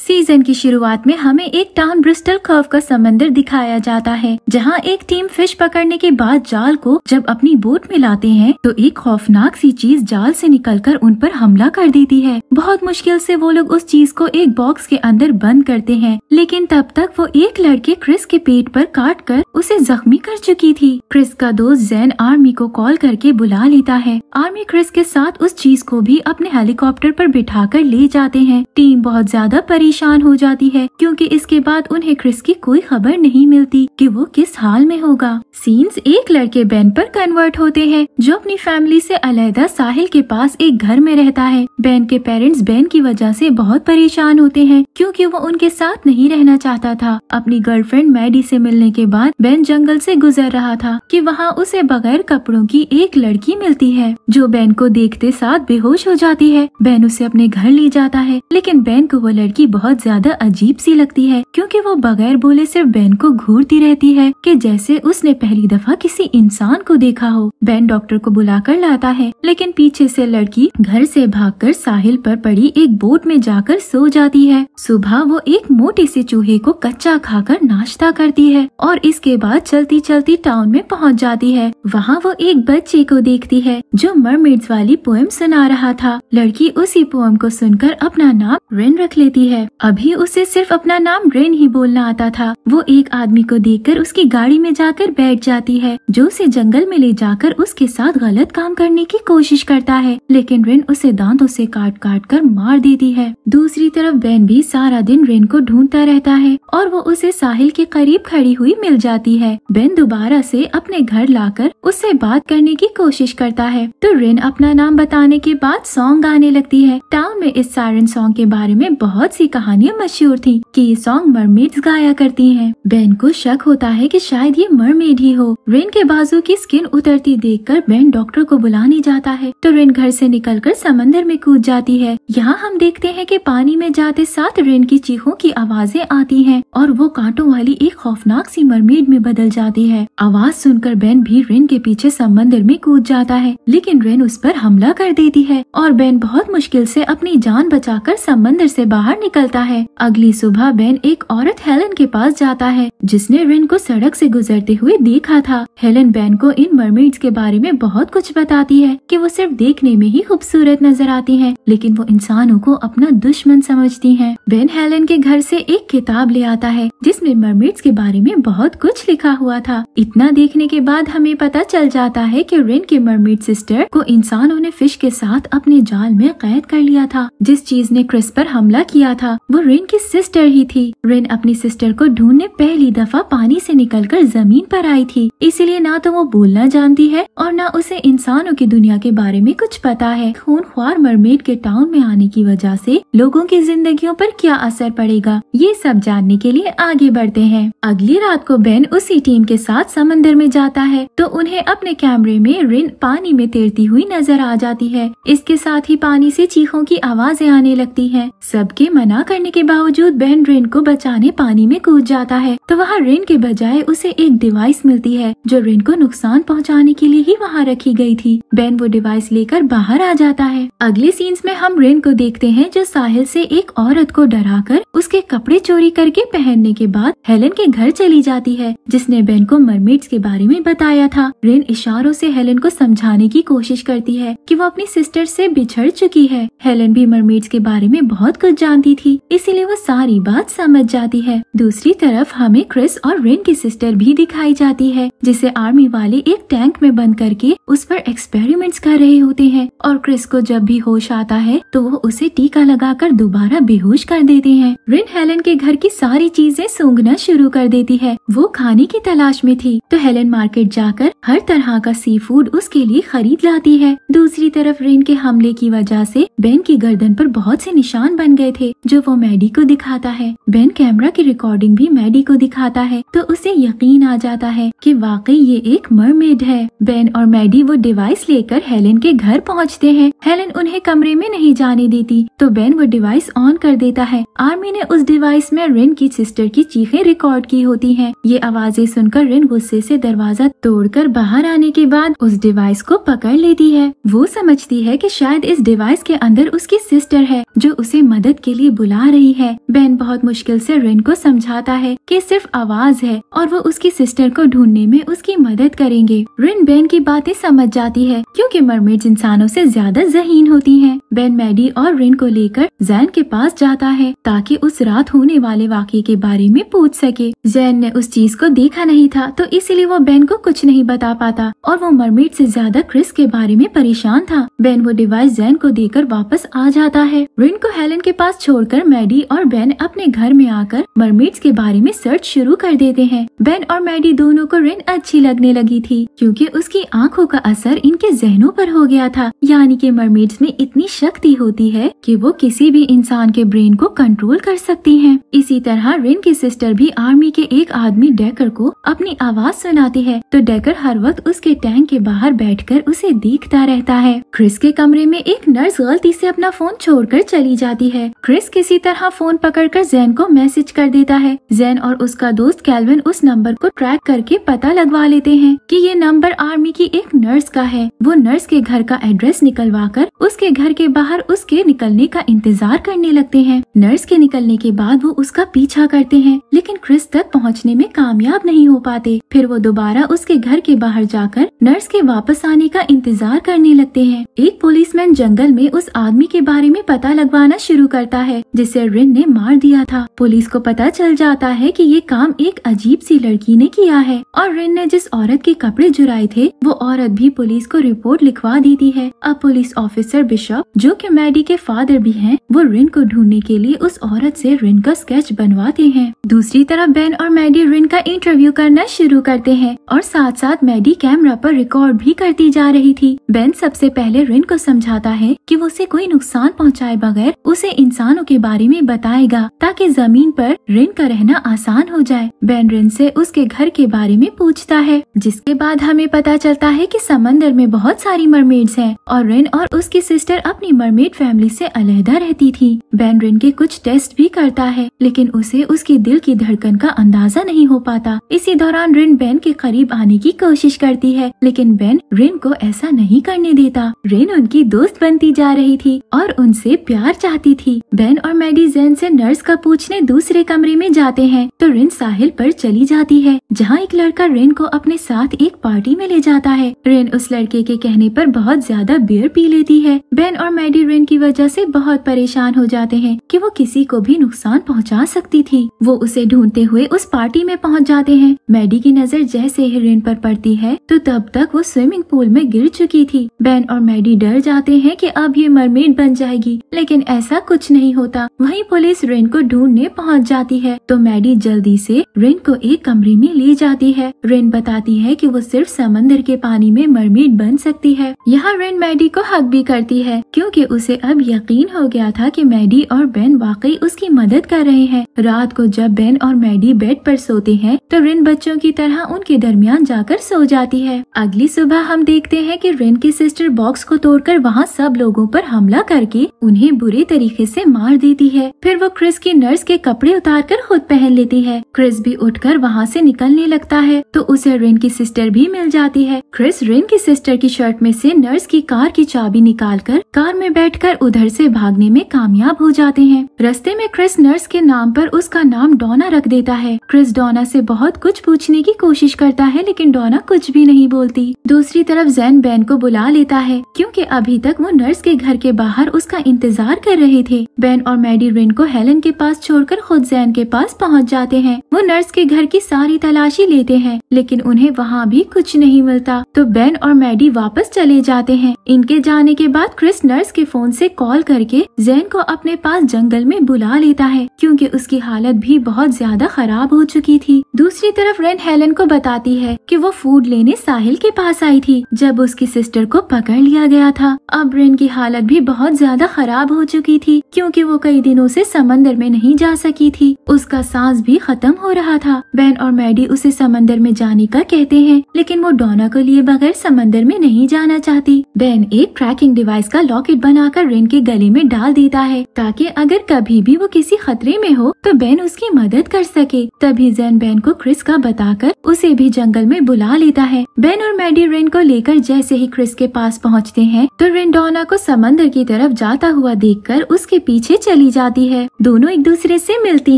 Season की शुरुआत में हमें एक टाउन ब्रिस्टल कर्व का समंदर दिखाया जाता है, जहां एक टीम फिश पकड़ने के बाद जाल को जब अपनी बोट में लाते हैं तो एक खौफनाक सी चीज जाल से निकलकर उन पर हमला कर देती है। बहुत मुश्किल से वो लोग उस चीज को एक बॉक्स के अंदर बंद करते हैं, लेकिन तब तक वो एक लड़के क्रिस के पेट पर काट कर उसे जख्मी कर चुकी थी। क्रिस का दोस्त जैन आर्मी को कॉल करके बुला लेता है। आर्मी क्रिस के साथ उस चीज को भी अपने हेलीकॉप्टर पर बिठाकर ले जाते हैं। टीम बहुत ज्यादा परेशान हो जाती है क्योंकि इसके बाद उन्हें क्रिस की कोई खबर नहीं मिलती कि वो किस हाल में होगा। सीन्स एक लड़के बेन पर कन्वर्ट होते हैं, जो अपनी फैमिली से अलहदा साहिल के पास एक घर में रहता है। बेन के पेरेंट्स बेन की वजह से बहुत परेशान होते हैं क्योंकि वो उनके साथ नहीं रहना चाहता था। अपनी गर्लफ्रेंड मैडी से मिलने के बाद बेन जंगल से गुजर रहा था कि वहाँ उसे बगैर कपड़ों की एक लड़की मिलती है, जो बेन को देखते साथ बेहोश हो जाती है। बेन उसे अपने घर ले जाता है, लेकिन बेन को वो लड़की बहुत ज्यादा अजीब सी लगती है क्योंकि वो बगैर बोले सिर्फ बेन को घूरती रहती है कि जैसे उसने पहली दफा किसी इंसान को देखा हो। बेन डॉक्टर को बुलाकर लाता है, लेकिन पीछे से लड़की घर से भागकर साहिल पर पड़ी एक बोट में जाकर सो जाती है। सुबह वो एक मोटे से चूहे को कच्चा खाकर नाश्ता करती है और इसके बाद चलती चलती टाउन में पहुंच जाती है। वहाँ वो एक बच्चे को देखती है जो मरमेड्स वाली पोएम सुना रहा था। लड़की उसी पोएम को सुनकर अपना नाम रेन रख लेती है। अभी उसे सिर्फ अपना नाम रेन ही बोलना आता था। वो एक आदमी को देखकर उसकी गाड़ी में जाकर बैठ जाती है, जो उसे जंगल में ले जाकर उसके साथ गलत काम करने की कोशिश करता है, लेकिन रेन उसे दांतों से काट काट कर मार देती है। दूसरी तरफ बेन भी सारा दिन रेन को ढूंढता रहता है और वो उसे साहिल के करीब खड़ी हुई मिल जाती है। बेन दोबारा से अपने घर लाकर उससे बात करने की कोशिश करता है, तो रेन अपना नाम बताने के बाद सॉन्ग गाने लगती है। टाउन में इस सायरन सॉन्ग के बारे में बहुत सी कहानियां मशहूर थी कि ये सॉन्ग मरमेड्स गाया करती हैं। बेन को शक होता है कि शायद ये मरमेड ही हो। रेन के बाजू की स्किन उतरती देखकर बेन डॉक्टर को बुलाने जाता है, तो रेन घर से निकलकर समंदर में कूद जाती है। यहाँ हम देखते हैं कि पानी में जाते साथ रेन की चीखों की आवाजें आती हैं और वो कांटों वाली एक खौफनाक सी मरमेड में बदल जाती है। आवाज सुनकर बेन भी रेन के पीछे समंदर में कूद जाता है, लेकिन रेन उस पर हमला कर देती है और बेन बहुत मुश्किल से अपनी जान बचाकर समंदर से बाहर निकलता है। अगली सुबह बेन एक औरत हेलन के पास जाता है, जिसने रेन को सड़क से गुजरते हुए देखा था। हेलन बेन को इन मरमेड्स के बारे में बहुत कुछ बताती है कि वो सिर्फ देखने में ही खूबसूरत नजर आती हैं, लेकिन वो इंसानों को अपना दुश्मन समझती हैं। बेन हेलन के घर से एक किताब ले आता है जिसमें मरमेड्स के बारे में बहुत कुछ लिखा हुआ था। इतना देखने के बाद हमें पता चल जाता है कि रेन के मरमेड सिस्टर को इंसानों ने फिश के साथ अपने जाल में कैद कर लिया था। जिस चीज ने क्रिस पर हमला किया था वो रेन की सिस्टर ही थी। रेन अपनी सिस्टर को ढूंढने पहली दफा पानी से निकलकर जमीन पर आई थी, इसलिए ना तो वो बोलना जानती है और ना उसे इंसानों की दुनिया के बारे में कुछ पता है। खूनख्वार मरमेड के टाउन में आने की वजह से लोगों की जिंदगियों पर क्या असर पड़ेगा, ये सब जानने के लिए आगे बढ़ते हैं। अगली रात को बेन उसी टीम के साथ समंदर में जाता है, तो उन्हें अपने कैमरे में रेन पानी में तैरती हुई नजर आ जाती है। इसके साथ ही पानी से चीखों की आवाजें आने लगती हैं। सबके मना करने के बावजूद बेन रेन को बचाने पानी में कूद जाता है, तो वहाँ रेन के बजाय उसे एक डिवाइस मिलती है जो रेन को नुकसान पहुँचाने के लिए ही वहाँ रखी गई थी। बेन वो डिवाइस लेकर बाहर आ जाता है। अगले सीन्स में हम रेन को देखते हैं जो साहिल से एक औरत को डराकर उसके कपड़े चोरी करके पहनने के बाद हेलन के घर चली जाती है, जिसने बेन को मरमेड्स के बारे में बताया था। रेन इशारों से हेलन को समझाने की कोशिश करती है कि वो अपनी सिस्टर से बिछड़ चुकी है। हेलन भी मरमेड्स के बारे में बहुत कुछ जानती थी, इसीलिए वो सारी बात समझ जाती है। दूसरी तरफ हमें क्रिस और रेन की सिस्टर भी दिखाई जाती है, जिसे आर्मी वाले एक टैंक में बंद करके उस पर एक्सपेरिमेंट्स कर रहे होते हैं और क्रिस को जब भी होश आता है तो वो उसे टीका लगाकर दोबारा बेहोश कर देते हैं। रेन हेलन के घर की सारी चीजें सूंघना शुरू कर देती है। वो खाने की तलाश में थी, तो हेलन मार्केट जाकर हर तरह का सी फूड उसके लिए खरीद लाती है। दूसरी तरफ रेन के हमले की वजह से बेन की गर्दन पर बहुत से निशान बन गए थे, जो वो मैडी को दिखाता है। बेन कैमरा की रिकॉर्डिंग भी मैडी को दिखाता है, तो उसे यकीन आ जाता है कि वाकई ये एक मरमेड है। बेन और मैडी वो डिवाइस लेकर हेलन के घर पहुंचते हैं। हेलन उन्हें कमरे में नहीं जाने देती, तो बेन वो डिवाइस ऑन कर देता है। आर्मी ने उस डिवाइस में रेन की सिस्टर की चीखें रिकॉर्ड की होती हैं। ये आवाजें सुनकर रेन गुस्से से दरवाजा तोड़कर बाहर आने के बाद उस डिवाइस को पकड़ लेती है। वो समझती है कि शायद इस डिवाइस के अंदर उसकी सिस्टर है जो उसे मदद के लिए बुला रही है। बेन बहुत मुश्किल से रिन को समझाता है कि सिर्फ आवाज है और वो उसकी सिस्टर को ढूंढने में उसकी मदद करेंगे। रिन बेन की बातें समझ जाती है क्योंकि मरमेड्स इंसानों से ज्यादा ज़हीन होती हैं। बेन मैडी और रिन को लेकर जैन के पास जाता है ताकि उस रात होने वाले वाक़ये के बारे में पूछ सके। जैन ने उस चीज को देखा नहीं था तो इसलिए वो बेन को कुछ नहीं बता पाता और वो मरमेड से ज्यादा क्रिस के बारे में परेशान था। बेन वो डिवाइस जैन को देकर वापस आ जाता है। रिन को हेलन के पास छोड़कर मैडी और बेन अपने घर में आकर मरमेड्स के बारे में सर्च शुरू कर देते हैं। बेन और मैडी दोनों को रिन अच्छी लगने लगी थी क्योंकि उसकी आंखों का असर इनके जहनों पर हो गया था, यानी कि मरमेड्स में इतनी शक्ति होती है कि वो किसी भी इंसान के ब्रेन को कंट्रोल कर सकती हैं। इसी तरह रिन की सिस्टर भी आर्मी के एक आदमी डेकर को अपनी आवाज सुनाती है तो डेकर हर वक्त उसके टैंक के बाहर बैठकर उसे देखता रहता है। क्रिस के कमरे में एक नर्स गलती से अपना फोन छोड़कर चली जाती है। क्रिस किसी तरह फोन पकड़कर जैन को मैसेज कर देता है। जैन और उसका दोस्त कैल्विन उस नंबर को ट्रैक करके पता लगवा लेते हैं कि ये नंबर आर्मी की एक नर्स का है। वो नर्स के घर का एड्रेस निकलवाकर उसके घर के बाहर उसके निकलने का इंतजार करने लगते हैं। नर्स के निकलने के बाद वो उसका पीछा करते हैं लेकिन क्रिस तक पहुंचने में कामयाब नहीं हो पाते। फिर वो दोबारा उसके घर के बाहर जाकर नर्स के वापस आने का इंतजार करने लगते हैं। एक पुलिसमैन जंगल में उस आदमी के बारे में पता लगवाना शुरू करता है जिसे रिन ने मार दिया था। पुलिस को पता चल जाता है कि ये काम एक अजीब सी लड़की ने किया है और रिन ने जिस औरत के कपड़े चुराए थे वो औरत भी पुलिस को रिपोर्ट लिखवा देती है। अब पुलिस ऑफिसर बिशप, जो कि मैडी के फादर भी हैं, वो रिन को ढूंढने के लिए उस औरत से रिन का स्केच बनवाते हैं। दूसरी तरफ बेन और मैडी रिन का इंटरव्यू करना शुरू करते हैं और साथ साथ मैडी कैमरा पर रिकॉर्ड भी करती जा रही थी। बेन सबसे पहले रिन को समझाता है कि वो उसे कोई नुकसान पहुंचाए बगैर उसे इंसानों के बारे में बताएगा ताकि जमीन पर रिन का रहना आसान हो जाए। बेन रिन से उसके घर के बारे में पूछता है जिसके बाद हमें पता चलता है कि समंदर में बहुत सारी मरमेड्स हैं और रिन और उसकी सिस्टर अपनी मरमेड फैमिली से अलहदा रहती थी। बेन रिन के कुछ टेस्ट भी करता है लेकिन उसे उसके दिल की धड़कन का अंदाजा नहीं हो पाता। इसी दौरान रिन बेन के करीब आने की कोशिश करती है लेकिन बेन रिन को ऐसा नहीं करने देता। रिन उनकी दोस्त बनती जा रही थी और उनसे प्यार चाहती थी। बेन और मैडी जैन से नर्स का पूछने दूसरे कमरे में जाते हैं तो रिन साहिल पर चली जाती है जहाँ एक लड़का रिन को अपने साथ एक पार्टी में ले जाता है। रिन उस लड़के के कहने पर बहुत ज्यादा बियर पी लेती है। बेन और मैडी रिन की वजह से बहुत परेशान हो जाते हैं कि वो किसी को भी नुकसान पहुंचा सकती थी। वो उसे ढूंढते हुए उस पार्टी में पहुंच जाते हैं। मैडी की नजर जैसे ही रिन पर पड़ती है तो तब तक वो स्विमिंग पूल में गिर चुकी थी। बेन और मैडी डर जाते हैं कि अब ये मरमेड बन जाएगी लेकिन ऐसा कुछ नहीं होता। वहीं पुलिस रिन को ढूंढने पहुंच जाती है तो मैडी जल्दी से रिन को एक कमरे में ले जाती है। रिन बताती है कि वो सिर्फ समंदर के पानी में मरमेड बन सकती है। यहाँ रिन मैडी को हक भी करती है क्योंकि उसे अब यकीन हो गया था कि मैडी और बेन वाकई उसकी मदद कर रहे हैं। रात को जब बेन और मैडी बेड पर सोते हैं तो रिन बच्चों की तरह उनके दरमियान जाकर सो जाती है। अगली सुबह हम देखते हैं कि रिन की सिस्टर बॉक्स को तोड़कर वहाँ सब लोगों पर हमला करके उन्हें बुरे तरीके से मार देती है। फिर वो क्रिस की नर्स के कपड़े उतारकर खुद पहन लेती है। क्रिस भी उठकर वहाँ से निकलने लगता है तो उसे रिन की सिस्टर भी मिल जाती है। क्रिस रिन की सिस्टर की शर्ट में से नर्स की कार की चाबी निकालकर कार में बैठकर उधर से भागने में कामयाब हो जाते हैं। रास्ते में क्रिस नर्स के नाम पर उसका नाम डोना रख देता है। क्रिस डोना से बहुत कुछ पूछने की कोशिश करता है लेकिन डोना कुछ भी नहीं बोलती। दूसरी तरफ जैन बेन को बुला लेता है क्योंकि अभी तक वो नर्स के घर के बाहर उसका इंतजार कर रहे थे। बेन और मैडी रिन को हेलन के पास छोड़कर खुद जैन के पास पहुंच जाते हैं। वो नर्स के घर की सारी तलाशी लेते हैं लेकिन उन्हें वहाँ भी कुछ नहीं मिलता तो बेन और मैडी वापस चले जाते हैं। इनके जाने के बाद क्रिस नर्स के फोन से कॉल करके जैन को अपने पास जंगल में बुला लेता है क्योंकि उसकी हालत भी बहुत ज्यादा खराब हो चुकी थी। दूसरी तरफ रिन हेलन को बताती है कि वो फूड लेने साहिल के पास आई थी जब उसकी सिस्टर को पकड़ लिया गया था। अब रिन की हालत भी बहुत ज्यादा खराब हो चुकी थी क्योंकि वो कई दिनों से समंदर में नहीं जा सकी थी। उसका सांस भी खत्म हो रहा था। बेन और मैडी उसे समंदर में जाने का कहते हैं लेकिन वो डोना को लिए बगैर समंदर में नहीं जाना चाहती। बेन एक ट्रैकिंग डिवाइस का लॉकेट बनाकर रिन के गले में डाल देता है ताकि अगर कभी भी वो किसी खतरे में हो तो बेन उसकी मदद कर सके। तभी जैन बेन को क्रिस का बताकर उसे भी जंगल में बुला लेता है। बेन और मैडी रिन को लेकर जैसे ही क्रिस के पास पहुँचते हैं तो रिन डोना को समंदर की तरफ जाता हुआ देखकर उसके पीछे चली जाती है। दोनों एक दूसरे से मिलती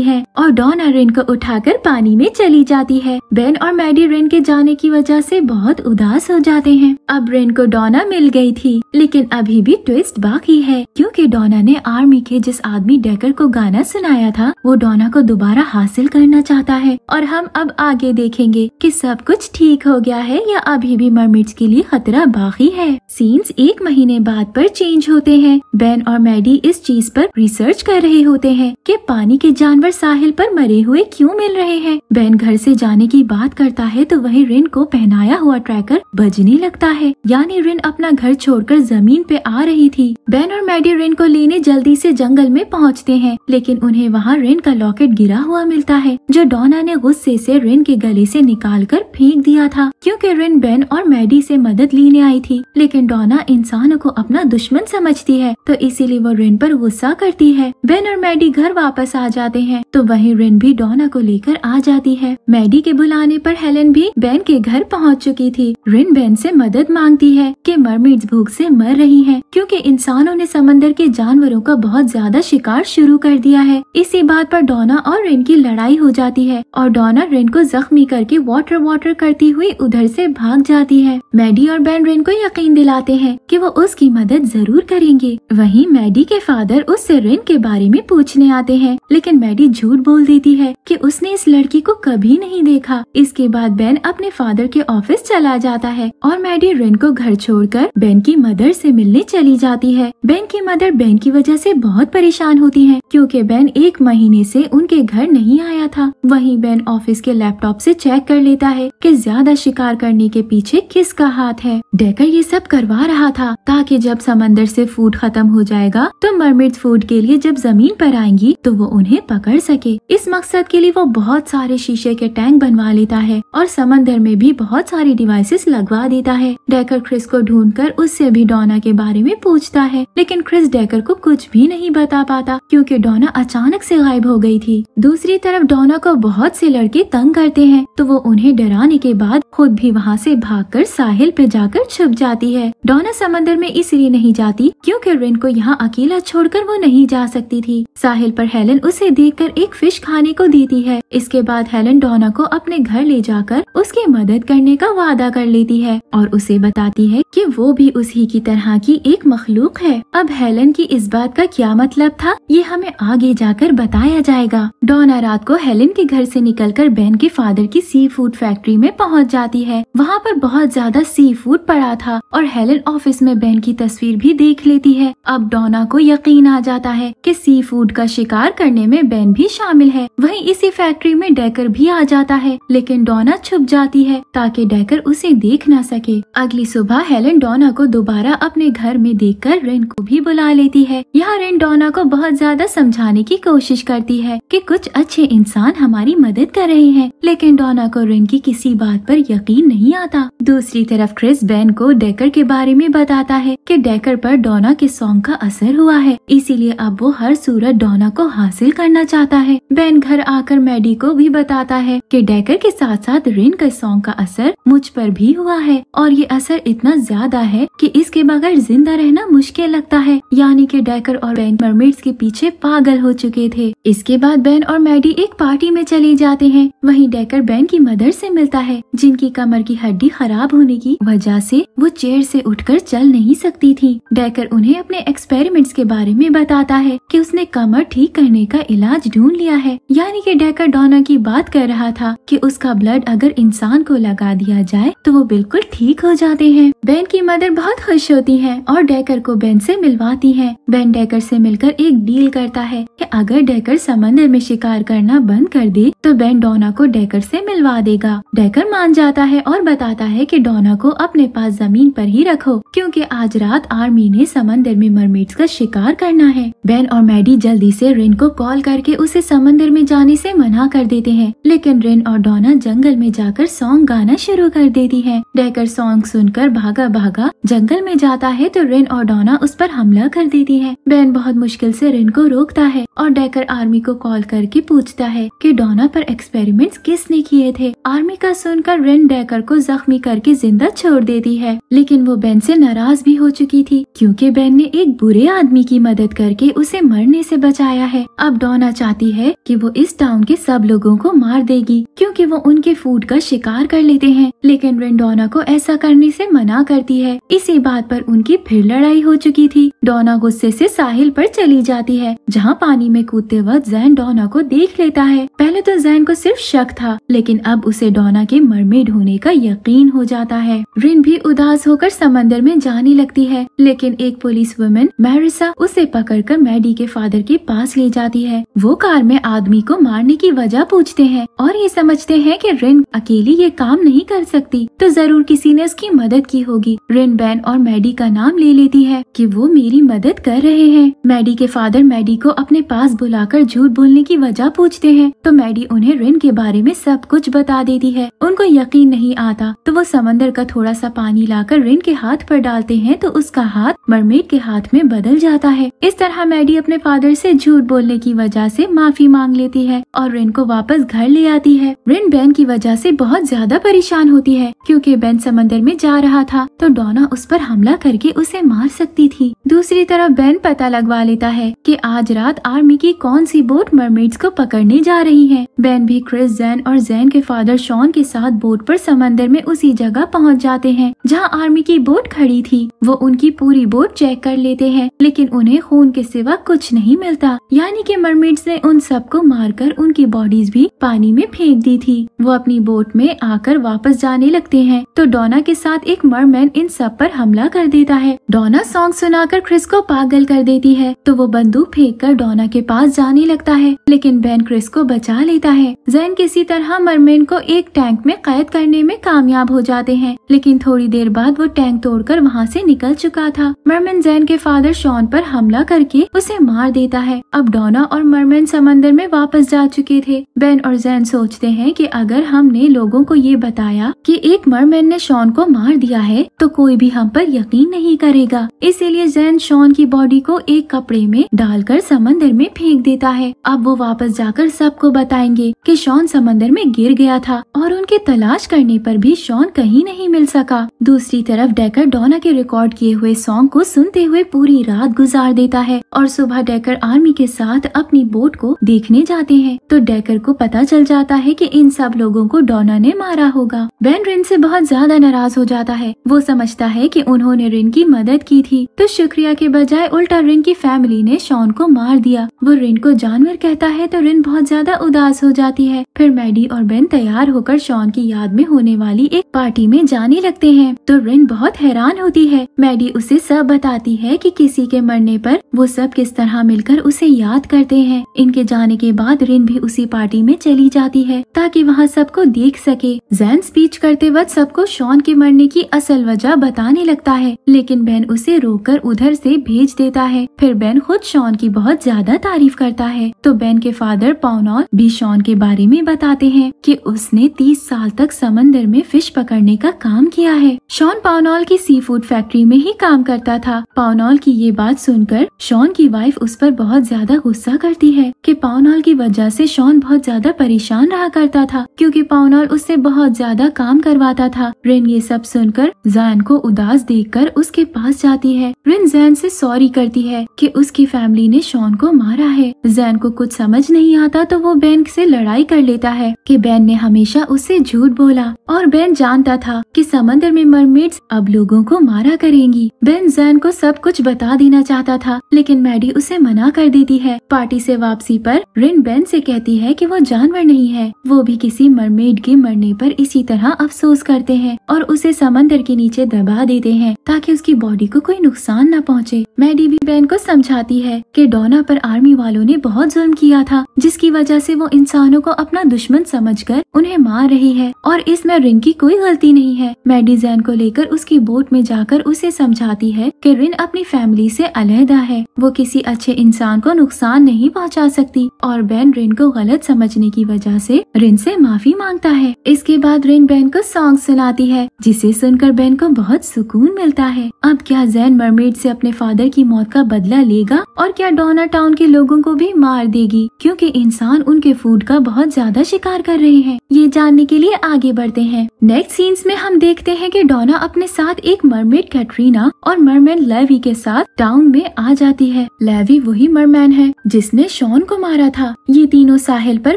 हैं और डॉना रिन को उठाकर पानी में चली जाती है। बेन और मैडी रिन के जाने की वजह से बहुत उदास हो जाते हैं। अब रिन को डॉना मिल गई थी, लेकिन अभी भी ट्विस्ट बाकी है, क्योंकि डॉना ने आर्मी के जिस आदमी डेकर को गाना सुनाया था वो डॉना को दोबारा हासिल करना चाहता है। और हम अब आगे देखेंगे कि सब कुछ ठीक हो गया है या अभी भी मरमेड्स के लिए खतरा बाकी है। सीन्स 1 महीने बाद पर चेंज होते हैं। बेन और मैडी इस चीज पर रिसर्च कर रहे होते हैं कि पानी के जानवर साहिल पर मरे हुए क्यों मिल रहे हैं। बेन घर से जाने की बात करता है तो वहीं रिन को पहनाया हुआ ट्रैकर बजने लगता है, यानी रिन अपना घर छोड़कर जमीन पे आ रही थी। बेन और मैडी रिन को लेने जल्दी से जंगल में पहुंचते हैं, लेकिन उन्हें वहाँ रिन का लॉकेट गिरा हुआ मिलता है जो डॉना ने गुस्से से रिन के गले से निकाल कर फेंक दिया था, क्योंकि रिन बेन और मैडी से मदद लेने आई थी। लेकिन डॉना इंसानों को अपना दुश्मन समझती है, तो इसीलिए वो रिन पर गुस्सा करती है। बेन और मैडी घर वापस आ जाते हैं तो वहीं रिन भी डॉना को लेकर आ जाती है। मैडी के बुलाने पर हेलन भी बेन के घर पहुंच चुकी थी। रिन बेन से मदद मांगती है कि मरमेड्स भूख से मर रही हैं, क्योंकि इंसानों ने समंदर के जानवरों का बहुत ज्यादा शिकार शुरू कर दिया है। इसी बात पर डॉना और रिन की लड़ाई हो जाती है और डॉना रिन को जख्मी करके वाटर करती हुई उधर से भाग जाती है। मैडी और बेन रिन को यकीन दिलाते हैं कि वो उसकी मदद जरूर करेंगे। वहीं मैडी के फादर उससे रिन के बारे में पूछने आते हैं, लेकिन मैडी झूठ बोल देती है कि उसने इस लड़की को कभी नहीं देखा। इसके बाद बेन अपने फादर के ऑफिस चला जाता है और मैडी रिन को घर छोड़कर बेन की मदर से मिलने चली जाती है। बेन की मदर बेन की वजह से बहुत परेशान होती है, क्योंकि बेन 1 महीने से उनके घर नहीं आया था। वहीं बेन ऑफिस के लैपटॉप से चेक कर लेता है कि ज्यादा शिकार करने के पीछे किसका हाथ है। डेकर ये सब करवा रहा था ताकि जब समंदर से फूड खत्म हो जाएगा तो मरमेड्स फूड के लिए जब जमीन पर आएंगी तो वो उन्हें पकड़ सके। इस मकसद के लिए वो बहुत सारे शीशे के टैंक बनवा लेता है और समंदर में भी बहुत सारी डिवाइसेस लगवा देता है। डेकर क्रिस को ढूंढकर उससे भी डॉना के बारे में पूछता है, लेकिन क्रिस डेकर को कुछ भी नहीं बता पाता क्योंकि डॉना अचानक से गायब हो गई थी। दूसरी तरफ डॉना को बहुत से लड़के तंग करते हैं तो वो उन्हें डराने के बाद खुद भी वहाँ से भागकर साहिल पे जाकर छुप जाती है। डॉना समंदर में इसलिए नहीं जाती क्योंकि रिन को यहाँ अकेला छोड़कर वो नहीं जा सकती थी। साहिल पर हेलन उसे देखकर एक फिश खाने को देती है। इसके बाद हेलन डॉना को अपने घर ले जाकर उसकी मदद करने का वादा कर लेती है और उसे बताती है कि वो भी उसी की तरह की एक मखलूक है। अब हेलन की इस बात का क्या मतलब था ये हमें आगे जाकर बताया जाएगा। डॉना रात को हेलन के घर से निकलकर बेन के फादर की सी फूड फैक्ट्री में पहुंच जाती है। वहाँ पर बहुत ज्यादा सी फूड पड़ा था और हेलन ऑफिस में बेन की तस्वीर भी देख लेती है। अब डॉना को यकीन आ जाता है कि सी फूड का शिकार करने में बेन भी शामिल है। वहीं इसी फैक्ट्री में डेकर भी आ जाता है, लेकिन डॉना छुप जाती है ताकि डेकर उसे देख न सके। अगली सुबह हेलन डॉना को दोबारा अपने घर में देखकर रिन को भी बुला लेती है। यहाँ रिन डॉना को बहुत ज्यादा समझाने की कोशिश करती है कि कुछ अच्छे इंसान हमारी मदद कर रहे हैं, लेकिन डॉना को रिन की किसी बात पर यकीन नहीं आता। दूसरी तरफ क्रिस बेन को डेकर के बारे में बताता है कि डेकर पर डॉना के सॉन्ग का असर हुआ है, इसीलिए अब वो हर सूरत डॉना को हासिल करना चाहता है। बेन घर आकर मैडी को भी बताता है कि डेकर के साथ साथ रिन के सॉन्ग का असर मुझ पर भी हुआ है और ये असर इतना ज्यादा है कि इसके बगैर जिंदा रहना मुश्किल लगता है। यानी कि डेकर और बेन मरमेड्स के पीछे पागल हो चुके थे। इसके बाद बेन और मैडी एक पार्टी में चले जाते हैं। वहीं डेकर बेन की मदर से मिलता है, जिनकी कमर की हड्डी खराब होने की वजह से वो चेयर से उठकर चल नहीं सकती थी। डेकर उन्हें अपने एक्सपेरिमेंट्स के बारे में बताता है कि उसने कमर ठीक करने का इलाज ढूंढ लिया है। यानी कि डेकर डॉना की बात कर रहा था कि उसका ब्लड अगर इंसान को लगा दिया जाए तो वो बिल्कुल ठीक हो जाते हैं। बेन की मदर बहुत खुश होती है और डेकर को बेन से मिलवाती है। बेन डेकर से मिलकर एक डील करता है कि अगर डेकर समंदर में शिकार करना बंद कर दे तो बेन डॉना को डेकर से मिलवा देगा। डेकर मान जाता है और बताता है कि डॉना को अपने पास जमीन पर ही रखो, क्योंकि आज रात आर्मी ने समंदर में मरमेड्स का शिकार करना है। बेन और मैडी जल्दी से रिन को कॉल करके उसे समंदर में जाने से मना कर देते हैं, लेकिन रिन और डॉना जंगल में जाकर सॉन्ग गाना शुरू कर देती है। डेकर सॉन्ग सुनकर भागा भागा जंगल में जाता है तो रिन और डॉना उस पर हमला कर देती है। बेन बहुत मुश्किल से रिन को रोकता है और डेकर आर्मी को कॉल कर करके पूछता है कि डोना पर एक्सपेरिमेंट्स किसने किए थे। आर्मी का सुनकर रिन डेकर को जख्मी करके जिंदा छोड़ देती है, लेकिन वो बेन से नाराज भी हो चुकी थी क्योंकि बेन ने एक बुरे आदमी की मदद करके उसे मरने से बचाया है। अब डोना चाहती है कि वो इस टाउन के सब लोगों को मार देगी क्योंकि वो उनके फूड का शिकार कर लेते हैं, लेकिन रिन डोना को ऐसा करने से मना करती है। इसी बात पर उनकी फिर लड़ाई हो चुकी थी। डोना गुस्से से साहिल पर चली जाती है जहाँ पानी में कूदते वक्त जैन डोना को देख लेता है। पहले तो जैन को सिर्फ शक था, लेकिन अब उसे डोना के मरमेड होने का यकीन हो जाता है। रिन भी उदास होकर समंदर में जाने लगती है, लेकिन एक पुलिस वुमेन मैरिसा उसे पकड़कर मैडी के फादर के पास ले जाती है। वो कार में आदमी को मारने की वजह पूछते हैं और ये समझते हैं कि रिन अकेली ये काम नहीं कर सकती, तो जरूर किसी ने उसकी मदद की होगी। रिन बेन और मैडी का नाम ले लेती है कि वो मेरी मदद कर रहे हैं। मैडी के फादर मैडी को अपने पास बुलाकर झूठ बोलने की वजह पूछते हैं, तो मैडी उन्हें रिन के बारे में सब कुछ बता देती है। उनको यकीन नहीं आता तो वो समंदर का थोड़ा सा पानी लाकर रिन के हाथ पर डालते हैं, तो उसका हाथ मरमेड के हाथ में बदल जाता है। इस तरह मैडी अपने फादर से झूठ बोलने की वजह से माफी मांग लेती है और रिन को वापस घर ले आती है। रिन बेन की वजह से बहुत ज्यादा परेशान होती है क्योंकि बेन समंदर में जा रहा था तो डोना उस पर हमला करके उसे मार सकती थी। दूसरी तरफ बेन पता लगवा लेता है कि आज रात आर्मी की कौन सी बोट मरमेड्स को पकड़ने जा रही है। बेन भी क्रिस, जैन और जैन के फादर शॉन के साथ बोट पर समंदर में उसी जगह पहुंच जाते हैं जहां आर्मी की बोट खड़ी थी। वो उनकी पूरी बोट चेक कर लेते हैं, लेकिन उन्हें खून के सिवा कुछ नहीं मिलता, यानी कि मरमेड्स ने उन सबको मारकर उनकी बॉडीज भी पानी में फेंक दी थी। वो अपनी बोट में आकर वापस जाने लगते हैं तो डोना के साथ एक मरमैन इन सब पर हमला कर देता है। डोना सॉन्ग सुनाकर क्रिस को पागल कर देती है तो वो बंदूक फेंककर डोना के पास जाने लगता है, लेकिन बेन क्रिस को बचा लेता है। जैन किसी तरह मरमैन को एक टैंक में कैद करने में कामयाब हो जाते हैं, लेकिन थोड़ी देर बाद वो टैंक तोड़कर वहाँ से निकल चुका था। मरमैन जैन के फादर शॉन पर हमला करके उसे मार देता है। अब डोना और मरमैन समंदर में वापस जा चुके थे। बेन और जैन सोचते हैं कि अगर हमने लोगों को ये बताया कि एक मरमैन ने शॉन को मार दिया है तो कोई भी हम पर यकीन नहीं करेगा, इसीलिए जैन शॉन की बॉडी को एक कपड़े में डालकर समंदर में फेंक देता है। अब वो वापस जाकर सबको बताएंगे कि शॉन समंदर में गिर गया था और उनके तलाश करने पर भी शॉन कहीं नहीं मिल सका। दूसरी तरफ डेकर डोना के रिकॉर्ड किए हुए सॉन्ग को सुनते हुए पूरी रात गुजार देता है और सुबह डेकर आर्मी के साथ अपनी बोट को देखने जाते हैं तो डेकर को पता चल जाता है कि इन सब लोगों को डोना ने मारा होगा। बेन रिन से बहुत ज्यादा नाराज हो जाता है। वो समझता है कि उन्होंने रिन की मदद की थी, तो शुक्रिया के बजाय उल्टा रिन की फैमिली ने शॉन को मार दिया। वो रिन को जानवर कहता है तो रिन बहुत ज्यादा उदास हो जाती है। फिर मैडी और बेन तैयार होकर शॉन की याद में होने वाली एक पार्टी में जाने लगते हैं तो रिन बहुत हैरान होती है। मैडी उसे सब बताती है कि किसी के मरने पर वो सब किस तरह मिलकर उसे याद करते हैं। इनके जाने के बाद रिन भी उसी पार्टी में चली जाती है ताकि वहाँ सबको देख सके। जैन स्पीच करते वक्त सबको शॉन के मरने की असल वजह बताने लगता है, लेकिन बेन उसे रोककर उधर से भेज देता है। फिर बेन खुद शॉन की बहुत ज्यादा तारीफ करता है तो बेन के फादर पाउनॉल भी शॉन के बारे में बताते हैं कि उसने 30 साल तक समंदर में फिश पकड़ने का काम किया है। शॉन पाउनॉल की सी फूड फैक्ट्री में ही काम करता था। पाउनॉल की ये बात सुनकर शॉन की वाइफ उस पर बहुत ज्यादा गुस्सा करती है कि पाउनॉल की वजह से शॉन बहुत ज्यादा परेशान रहा करता था क्योंकि पाउनॉल उससे बहुत ज्यादा काम करवाता था। रिन ये सब सुनकर जैन को उदास देखकर उसके पास जाती है। रिन जैन से सॉरी करती है कि उसकी फैमिली ने शॉन को मारा है। जैन को कुछ समझ नहीं आता तो वो बेन से लड़ाई कर लेता है कि बेन ने हमेशा उससे झूठ बोला और बेन जानता था कि समंदर में मरमेड्स अब लोगों को मारा करेंगी। बेन जैन को सब कुछ बता देना चाहता था, लेकिन मैडी उसे मना कर देती है। पार्टी से वापसी पर रिन बेन से कहती है कि वो जानवर नहीं है, वो भी किसी मरमेड के मरने पर इसी तरह अफसोस करते हैं और उसे समंदर के नीचे दबा देते हैं ताकि उसकी बॉडी को कोई नुकसान न पहुंचे। मैडी भी बेन को समझाती है कि डोना पर आर्मी वालों ने बहुत जुल्म किया था, जिसकी वजह से वो इंसानों को अपना दुश्मन समझकर उन्हें मार रही है और इसमें रिन की कोई गलती नहीं है। मैडी जैन को लेकर उसकी बोट में जाकर उसे समझाती है कि रिन अपनी फैमिली से अलहदा है, वो किसी अच्छे इंसान को नुकसान नहीं पहुंचा सकती और बेन रिन को गलत समझने की वजह से रिन से माफी मांगता है। इसके बाद रिन बेन को सॉन्ग सुनाती है, जिसे सुनकर बेन को बहुत सुकून मिलता है। अब क्या जैन मरमेड से अपने फादर की मौत का बदला लेगा और क्या डोना टाउन के लोगों को भी मार देगी, क्योंकि इंसान उनके फूड का बहुत ज्यादा शिकार कर रहे हैं। ये जानने के लिए आगे बढ़ते हैं। नेक्स्ट सीन्स में हम देखते हैं कि डोना अपने साथ एक मरमेड कैटरीना और मरमैन लेवी के साथ टाउन में आ जाती है। लेवी वही मरमैन है जिसने शॉन को मारा था। ये तीनों साहिल पर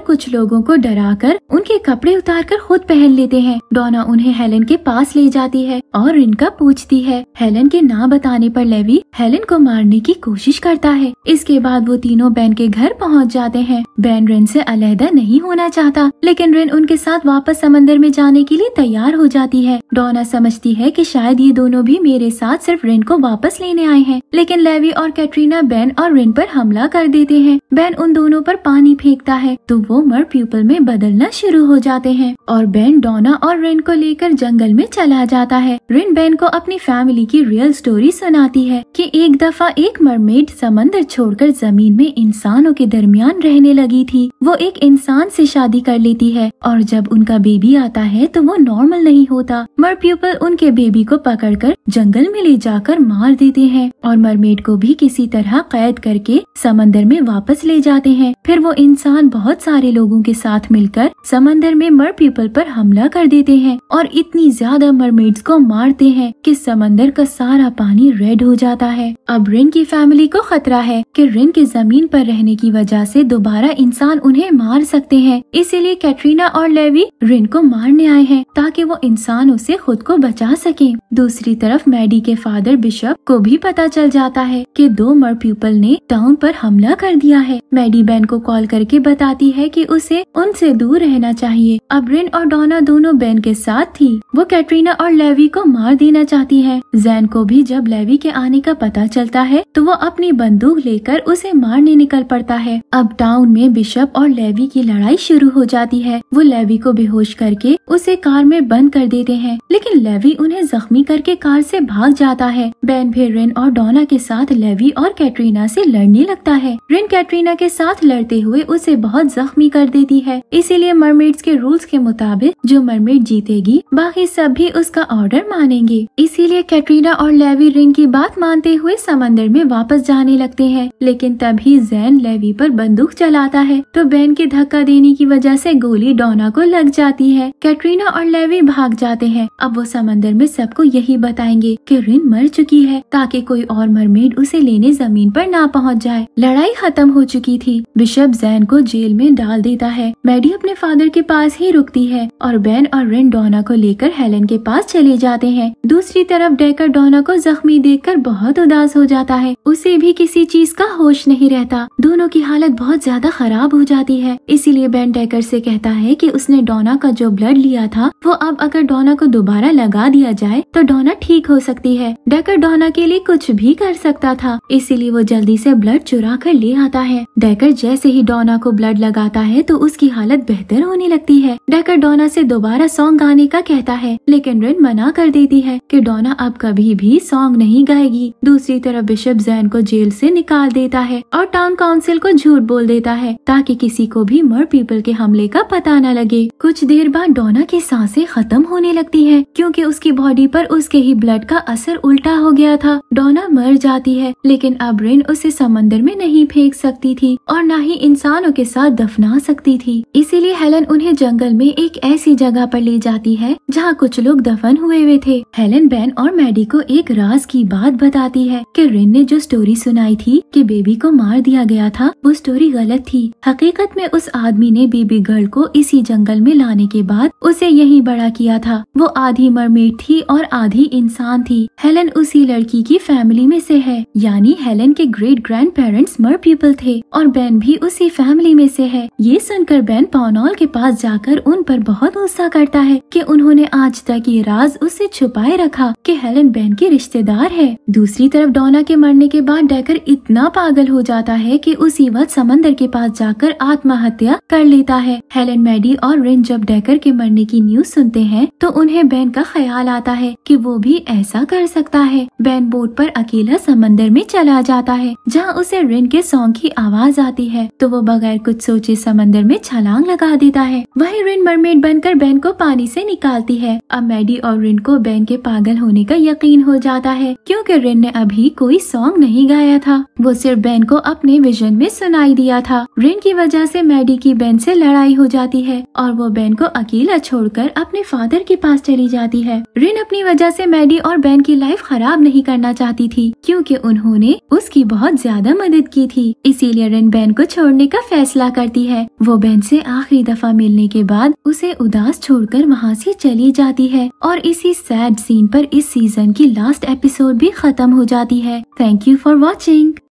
कुछ लोगों को डराकर उनके कपड़े उतारकर खुद पहन लेते हैं। डोना उन्हें हेलन के पास ले जाती है और इनका पूछती है। हेलन के ना बताने पर लेवी हेलन को मारने की कोशिश करता है। इसके बाद वो तीनों बेन के घर पहुंच जाते हैं। बेन रिन से अलहदा नहीं होना चाहता, लेकिन रिन उनके साथ वापस समंदर में जाने के लिए तैयार हो जाती है। डोना समझती है कि शायद ये दोनों भी मेरे साथ सिर्फ रिन को वापस लेने आए हैं, लेकिन लेवी और कैटरीना बेन और रिन पर हमला कर देते हैं। बेन उन दोनों पर पानी फेंकता है तो वो मर प्यूपल में बदलना शुरू हो जाते हैं और बेन डोना और रिन को लेकर जंगल में चला जाता है। रिन बेन को अपनी फैमिली की रियल स्टोरी सुनाती है कि एक दफा एक मरमेड समंदर छोड़कर जमीन में इंसानों के दरमियान रहने लगी थी। वो एक इंसान से शादी कर लेती है और जब उनका बेबी आता है तो वो नॉर्मल नहीं होता। मर प्यूपल उनके बेबी को पकड़कर जंगल में ले जाकर मार देते हैं और मरमेड को भी किसी तरह कैद करके समंदर में वापस ले जाते हैं। फिर वो इंसान बहुत सारे लोगों के साथ मिलकर समंदर में मर प्यूपल पर हमला कर देते हैं और इतनी ज्यादा मरमेड्स को मारते हैं कि समंदर का सारा पानी रेड हो जाता है। अब रिन की फैमिली को खतरा है कि रिन के जमीन पर रहने की वजह से दोबारा इंसान उन्हें मार सकते हैं। इसीलिए कैटरीना और लेवी रिन को मारने आए हैं ताकि वो इंसानों से खुद को बचा सके। दूसरी तरफ मैडी के फादर बिशप को भी पता चल जाता है कि दो मर प्यूपल ने टाउन पर हमला कर दिया है। मैडी बेन को कॉल करके बताती है कि उसे उनसे दूर रहना चाहिए। अब रिन और डोना दोनों बेन के साथ थी। वो कैटरीना और लेवी को मार देना चाहती है। जैन को भी जब लेवी के आने का पता चलता है तो वो अपनी बंदूक लेकर उसे मारने निकल पड़ता है। अब टाउन में बिशप और लेवी की लड़ाई शुरू हो जाती है। वो लेवी को बेहोश करके उसे कार में बंद कर देते हैं, लेकिन लेवी उन्हें जख्मी करके कार से भाग जाता है। बेन फिर रिन और डोना के साथ लेवी और कैटरीना से लड़ने लगता है। रिन कैटरीना के साथ लड़ते हुए उसे बहुत जख्मी कर देती है। इसीलिए मरमेड्स के रूल्स के मुताबिक जो मरमेड जीतेगी बाकी सब भी उसका ऑर्डर मानेंगे। इसीलिए कैटरीना और लेवी रिन की बात मानते हुए समंदर में वापस जाने लगते हैं, लेकिन तभी जैन लेवी पर बंदूक चलाता है तो बेन के धक्का देने की वजह से गोली डोना को लग जाती है। कैटरीना और लेवी भाग जाते हैं। अब वो समंदर में सबको यही बताएंगे कि रिन मर चुकी है ताकि कोई और मरमेड उसे लेने जमीन पर ना पहुंच जाए। लड़ाई खत्म हो चुकी थी। बिशप जैन को जेल में डाल देता है। मैडी अपने फादर के पास ही रुकती है और बेन और रिन डोना को लेकर हेलन के पास चले जाते हैं। दूसरी तरफ डेकर डोना को जख्मी देखकर बहुत उदास हो जाता है। उसे भी किसी चीज का होश नहीं रहता। दोनों की हालत बहुत ज्यादा खराब हो जाती है। इसीलिए बेन डेकर से कहता है कि उसने डोना का जो ब्लड लिया था वो अब अगर डोना को दोबारा लगा दिया जाए तो डोना ठीक हो सकती है। डेकर डोना के लिए कुछ भी कर सकता था, इसीलिए वो जल्दी से ब्लड चुरा कर ले आता है। डेकर जैसे ही डोना को ब्लड लगाता है तो उसकी हालत बेहतर होने लगती है। डेकर डोना से दोबारा सॉन्ग गाने का कहता है, लेकिन रिन मना कर देती है कि डोना अब कभी भी सॉन्ग नहीं गाएगी। दूसरी तरफ बिशप जैन को जेल से निकाल देता है और टाउन काउंसिल को झूठ बोल देता है ताकि किसी को भी मर पीपल के हमले का पता न लगे। कुछ देर बाद डोना की सांसें खत्म होने लगती हैं क्योंकि उसकी बॉडी पर उसके ही ब्लड का असर उल्टा हो गया था। डोना मर जाती है, लेकिन अब रिन उसे समंदर में नहीं फेंक सकती थी और न ही इंसानों के साथ दफना सकती थी। इसीलिए हेलन उन्हें जंगल में एक ऐसी जगह पर ले जाती है जहाँ कुछ लोग दफन हुए हुए थे। हेलन बेन और मैडी को एक राज की बात बताती है कि रिन ने जो स्टोरी सुनाई थी कि बेबी को मार दिया गया था वो स्टोरी गलत थी। हकीकत में उस आदमी ने बेबी गर्ल को इसी जंगल में लाने के बाद उसे यहीं बड़ा किया था। वो आधी मरमेड थी और आधी इंसान थी। हेलन उसी लड़की की फैमिली में से है, यानी हेलन के ग्रेट ग्रैंड पेरेंट्स मर पीपल थे और बेन भी उसी फैमिली में से है। ये सुनकर बेन पॉनॉल के पास जाकर उन पर बहुत गुस्सा करता है कि उन्होंने आज तक ये राज उससे छुपाए रखा कि हेलन बेन की रिश्तेदार है। दूसरी तरफ डोना के मरने के बाद डेकर इतना पागल हो जाता है कि उसी वक्त समंदर के पास जाकर आत्महत्या कर लेता है। हेलन, मैडी और रिन जब डेकर के मरने की न्यूज सुनते हैं तो उन्हें बेन का ख्याल आता है कि वो भी ऐसा कर सकता है। बेन बोट पर अकेला समंदर में चला जाता है जहाँ उसे रिन के सॉन्ग की आवाज आती है तो वो बगैर कुछ सोचे समंदर में छलांग छलांग लगा देता है। वहीं रिन मरमेड बनकर बेन को पानी से निकालती है। अब मैडी और रिन को बेन के पागल होने का यकीन हो जाता है, क्योंकि रिन ने अभी कोई सॉन्ग नहीं गाया था, वो सिर्फ बेन को अपने विजन में सुनाई दिया था। रिन की वजह से मैडी की बेन से लड़ाई हो जाती है और वो बेन को अकेला छोड़कर अपने फादर के पास चली जाती है। रिन अपनी वजह से मैडी और बेन की लाइफ खराब नहीं करना चाहती थी, क्योंकि उन्होंने उसकी बहुत ज्यादा मदद की थी। इसीलिए रिन बेन को छोड़ने का फैसला करती है। वो बेन से आखिरी दफा मिलने के बाद उसे उदास छोड़कर वहाँ से चली जाती है और इसी सैड सीन पर इस सीजन की लास्ट एपिसोड भी खत्म हो जाती है। Thank you for watching.